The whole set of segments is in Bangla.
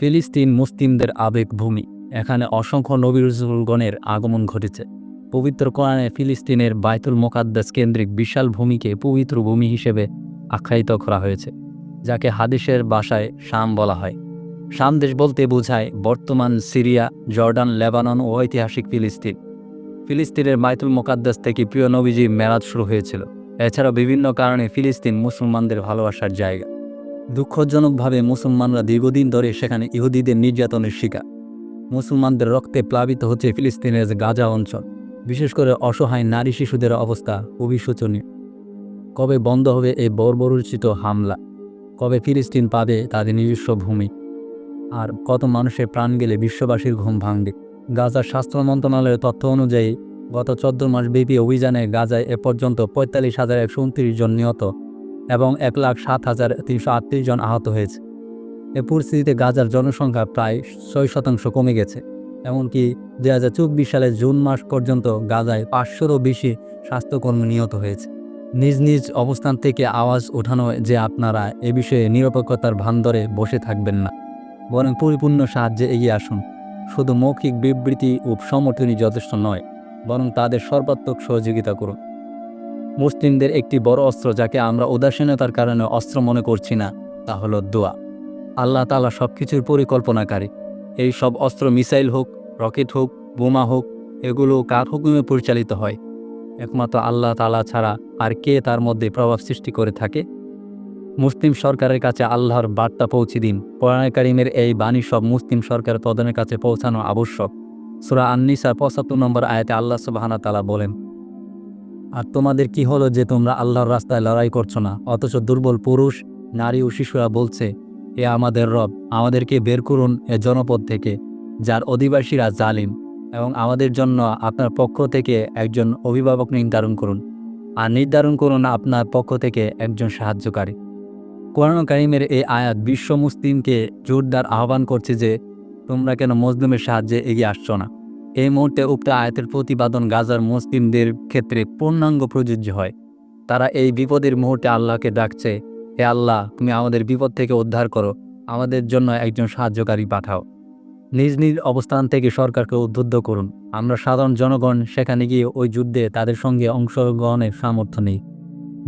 ফিলিস্তিন মুসলিমদের আবেগভূমি। এখানে অসংখ্য নবী রাসূলগণের আগমন ঘটেছে। পবিত্র কোরআনে ফিলিস্তিনের বাইতুল মোকাদ্দাস কেন্দ্রিক বিশাল ভূমিকে পবিত্র ভূমি হিসেবে আখ্যায়িত করা হয়েছে, যাকে হাদিসের ভাষায় শাম বলা হয়। শাম দেশ বলতে বোঝায় বর্তমান সিরিয়া, জর্ডান, লেবানন ও ঐতিহাসিক ফিলিস্তিন। ফিলিস্তিনের বাইতুল মোকাদ্দাস থেকে প্রিয় নবীজি মেরাজ শুরু হয়েছিল। এছাড়াও বিভিন্ন কারণে ফিলিস্তিন মুসলমানদের ভালোবাসার জায়গা। দুঃখজনকভাবে মুসলমানরা দীর্ঘদিন ধরে সেখানে ইহুদিদের নির্যাতনের শিকার। মুসলমানদের রক্তে প্লাবিত হচ্ছে ফিলিস্তিনের গাজা অঞ্চল। বিশেষ করে অসহায় নারী শিশুদের অবস্থা খুবই শোচনীয়। কবে বন্ধ হবে এই বর্বরোচিত হামলা? কবে ফিলিস্তিন পাবে তাদের নিজস্ব ভূমি? আর কত মানুষের প্রাণ গেলে বিশ্ববাসীর ঘুম ভাঙবে? গাজার স্বাস্থ্য মন্ত্রণালয়ের তথ্য অনুযায়ী গত 14 মাস ব্যাপী অভিযানে গাজায় এ পর্যন্ত 45,129 জন নিহত এবং 1,07,338 জন আহত হয়েছে। এ পরিস্থিতিতে গাজার জনসংখ্যা প্রায় 6% কমে গেছে। এমনকি 2024 সালের জুন মাস পর্যন্ত গাজায় 500-রও বেশি স্বাস্থ্যকর্মী নিহত হয়েছে। নিজ নিজ অবস্থান থেকে আওয়াজ ওঠানো যে আপনারা এ বিষয়ে নিরপেক্ষতার ভান ধরে বসে থাকবেন না, বরং পরিপূর্ণ সাহায্যে এগিয়ে আসুন। শুধু মৌখিক বিবৃতি ও সমর্থনই যথেষ্ট নয়, বরং তাদের সর্বাত্মক সহযোগিতা করুন। মুসলিমদের একটি বড় অস্ত্র, যাকে আমরা উদাসীনতার কারণে অস্ত্র মনে করছি না, তা হলো দোয়া। আল্লাহ তাআলা সব কিছুর পরিকল্পনাকারী। এই সব অস্ত্র মিসাইল হোক, রকেট হোক, বোমা হোক, এগুলো কার হুকুমে পরিচালিত হয়? একমাত্র আল্লাহ তাআলা ছাড়া আর কে তার মধ্যে প্রভাব সৃষ্টি করে থাকে? মুসলিম সরকারের কাছে আল্লাহর বার্তা পৌঁছে দিন। কোরআনে কারীমের এই বাণী সব মুসলিম সরকার প্রধানের কাছে পৌঁছানো আবশ্যক। সূরা আন-নিসা 75 নম্বর আয়াতে আল্লাহ সুবহানাহু ওয়া তাআলা বলেন, আর তোমাদের কি হলো যে তোমরা আল্লাহর রাস্তায় লড়াই করছো না, অথচ দুর্বল পুরুষ, নারী ও শিশুরা বলছে, এ আমাদের রব, আমাদেরকে বের করুন এ জনপদ থেকে, যার অধিবাসীরা জালিম, এবং আমাদের জন্য আপনার পক্ষ থেকে একজন অভিভাবক নির্ধারণ করুন, আর নির্ধারণ করুন আপনার পক্ষ থেকে একজন সাহায্যকারী। কোরআন কারীমের এই আয়াত বিশ্ব মুসলিমকে জোরদার আহ্বান করছে যে তোমরা কেন মজলুমের সাহায্যে এগিয়ে আসছো না। এই মুহূর্তে উক্ত আয়াতের প্রতিপাদন গাজার মুসলিমদের ক্ষেত্রে পূর্ণাঙ্গ প্রযোজ্য হয়। তারা এই বিপদের মুহূর্তে আল্লাহকে ডাকছে, হে আল্লাহ, তুমি আমাদের বিপদ থেকে উদ্ধার করো, আমাদের জন্য একজন সাহায্যকারী পাঠাও। নিজ নিজ অবস্থান থেকে সরকারকে উদ্বুদ্ধ করুন। আমরা সাধারণ জনগণ সেখানে গিয়ে ওই যুদ্ধে তাদের সঙ্গে অংশগ্রহণের সামর্থ্য নেই,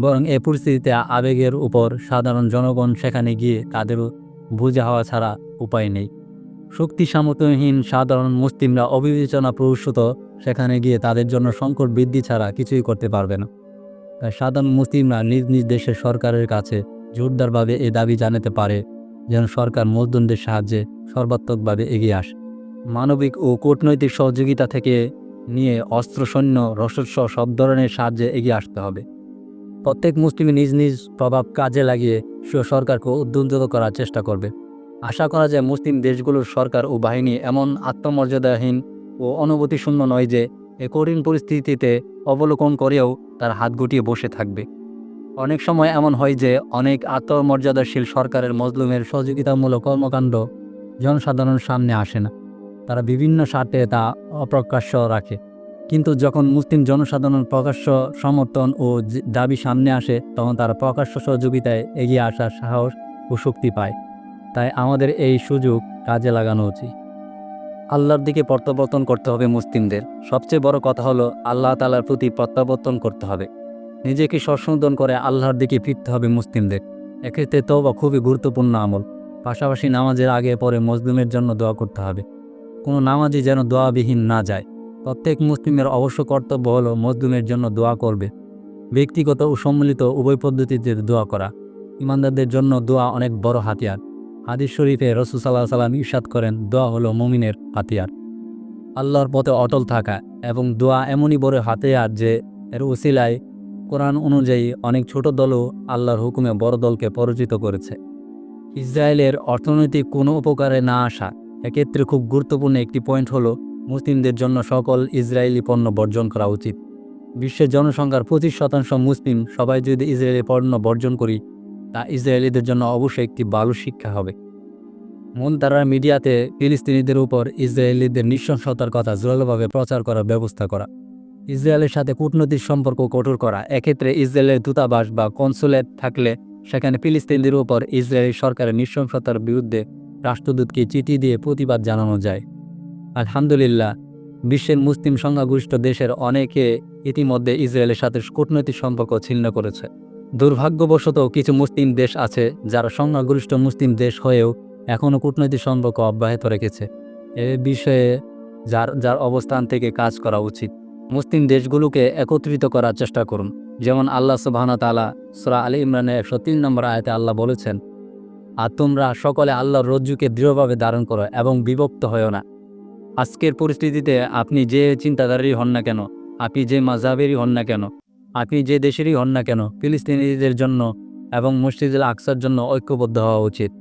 বরং এ পরিস্থিতিতে আবেগের উপর সাধারণ জনগণ সেখানে গিয়ে তাদের বুঝে হওয়া ছাড়া উপায় নেই। শক্তি সামর্থ্যহীন সাধারণ মুসলিমরা অবিবেচনা প্রসূত সেখানে গিয়ে তাদের জন্য সংকট বৃদ্ধি ছাড়া কিছুই করতে পারবে না। তাই সাধারণ মুসলিমরা নিজ নিজ দেশের সরকারের কাছে জোরদারভাবে এ দাবি জানাতে পারে যেন সরকার মজলুমদের সাহায্যে সর্বাত্মকভাবে এগিয়ে আসে। মানবিক ও কূটনৈতিক সহযোগিতা থেকে নিয়ে অস্ত্র, সৈন্য, রসদসহ সব ধরনের সাহায্যে এগিয়ে আসতে হবে। প্রত্যেক মুসলিম নিজ নিজ প্রভাব কাজে লাগিয়ে সরকারকে উদ্বুদ্ধ করার চেষ্টা করবে। আশা করা যায় মুসলিম দেশগুলোর সরকার ও বাহিনী এমন আত্মমর্যাদাহীন ও অনুভূতিশূন্য নয় যে এ কঠিন পরিস্থিতিতে অবলোকন করেও তার হাত গুটিয়ে বসে থাকবে। অনেক সময় এমন হয় যে অনেক আত্মমর্যাদাশীল সরকারের মজলুমের সহযোগিতামূলক কর্মকাণ্ড জনসাধারণের সামনে আসে না। তারা বিভিন্ন স্বার্থে তা অপ্রকাশ্য রাখে। কিন্তু যখন মুসলিম জনসাধারণ প্রকাশ্য সমর্থন ও দাবি সামনে আসে, তখন তারা প্রকাশ্য সহযোগিতায় এগিয়ে আসার সাহস ও শক্তি পায়। তাই আমাদের এই সুযোগ কাজে লাগানো উচিত। আল্লাহর দিকে প্রত্যাবর্তন করতে হবে মুসলিমদের। সবচেয়ে বড় কথা হলো আল্লাহ তাআলার প্রতি প্রত্যাবর্তন করতে হবে। নিজেকে সংশোধন করে আল্লাহর দিকে ফিরতে হবে মুসলিমদের। এক্ষেত্রে তওবা খুবই গুরুত্বপূর্ণ আমল। পাশাপাশি নামাজের আগে পরে মজলুমের জন্য দোয়া করতে হবে। কোনো নামাজি যেন দোয়াবিহীন না যায়। প্রত্যেক মুসলিমের অবশ্য কর্তব্য হলো মজলুমের জন্য দোয়া করবে। ব্যক্তিগত ও সম্মিলিত উভয় পদ্ধতিতে দোয়া করা। ইমানদারদের জন্য দোয়া অনেক বড় হাতিয়ার। হাদিস শরীফে রাসূল সাল্লাল্লাহু আলাইহি ওয়াসাল্লাম ইরশাদ করেন, দোয়া হলো মুমিনের হাতিয়ার। আল্লাহর পথে অটল থাকা এবং দোয়া এমনই বড় হাতিয়ার যে এর উসিলায় কোরআন অনুযায়ী অনেক ছোট দলও আল্লাহর হুকুমে বড় দলকে পরাজিত করেছে। ইসরায়েলের অর্থনৈতিক কোনো উপকারে না আসা। এক্ষেত্রে খুব গুরুত্বপূর্ণ একটি পয়েন্ট হলো মুসলিমদের জন্য সকল ইসরায়েলি পণ্য বর্জন করা উচিত। বিশ্বের জনসংখ্যার 25% মুসলিম। সবাই যদি ইসরায়েলি পণ্য বর্জন করি, তা ইসরায়েলিদের জন্য অবশ্যই একটি ভালো শিক্ষা হবে। তারা মিডিয়াতে ফিলিস্তিনিদের উপর ইসরায়েলিদের নৃশংসতার কথা জোরালোভাবে প্রচার করার ব্যবস্থা করা। ইসরায়েলের সাথে কূটনৈতিক সম্পর্ক কঠোর করা। এক্ষেত্রে ইসরায়েলের দূতাবাস বা কনসুলেট থাকলে সেখানে ফিলিস্তিনিদের উপর ইসরায়েলি সরকারের নৃশংসতার বিরুদ্ধে রাষ্ট্রদূতকে চিঠি দিয়ে প্রতিবাদ জানানো যায়। আলহামদুলিল্লাহ, বিশ্বের মুসলিম সংখ্যাগরিষ্ঠ দেশের অনেকে ইতিমধ্যে ইসরায়েলের সাথে কূটনৈতিক সম্পর্ক ছিন্ন করেছে। দুর্ভাগ্যবশত কিছু মুসলিম দেশ আছে যারা সংখ্যাগরিষ্ঠ মুসলিম দেশ হয়েও এখনও কূটনৈতিক সম্পর্ক অব্যাহত রেখেছে। এ বিষয়ে যার যার অবস্থান থেকে কাজ করা উচিত। মুসলিম দেশগুলোকে একত্রিত করার চেষ্টা করুন। যেমন আল্লাহ সুবহানাহু ওয়া তাআলা সূরা আলী ইমরানের ১০৩ নম্বর আয়াতে আল্লাহ বলেছেন, আর তোমরা সকলে আল্লাহর রজ্জুকে দৃঢ়ভাবে ধারণ করো এবং বিভক্ত হয়েও না। আজকের পরিস্থিতিতে আপনি যে চিন্তাধারী হন না কেন, আপনি যে মাযহাবেরই হন না কেন, আপনি যে দেশেরই হন না কেন, ফিলিস্তিনিদের জন্য এবং মসজিদুল আকসার জন্য ঐক্যবদ্ধ হওয়া উচিত।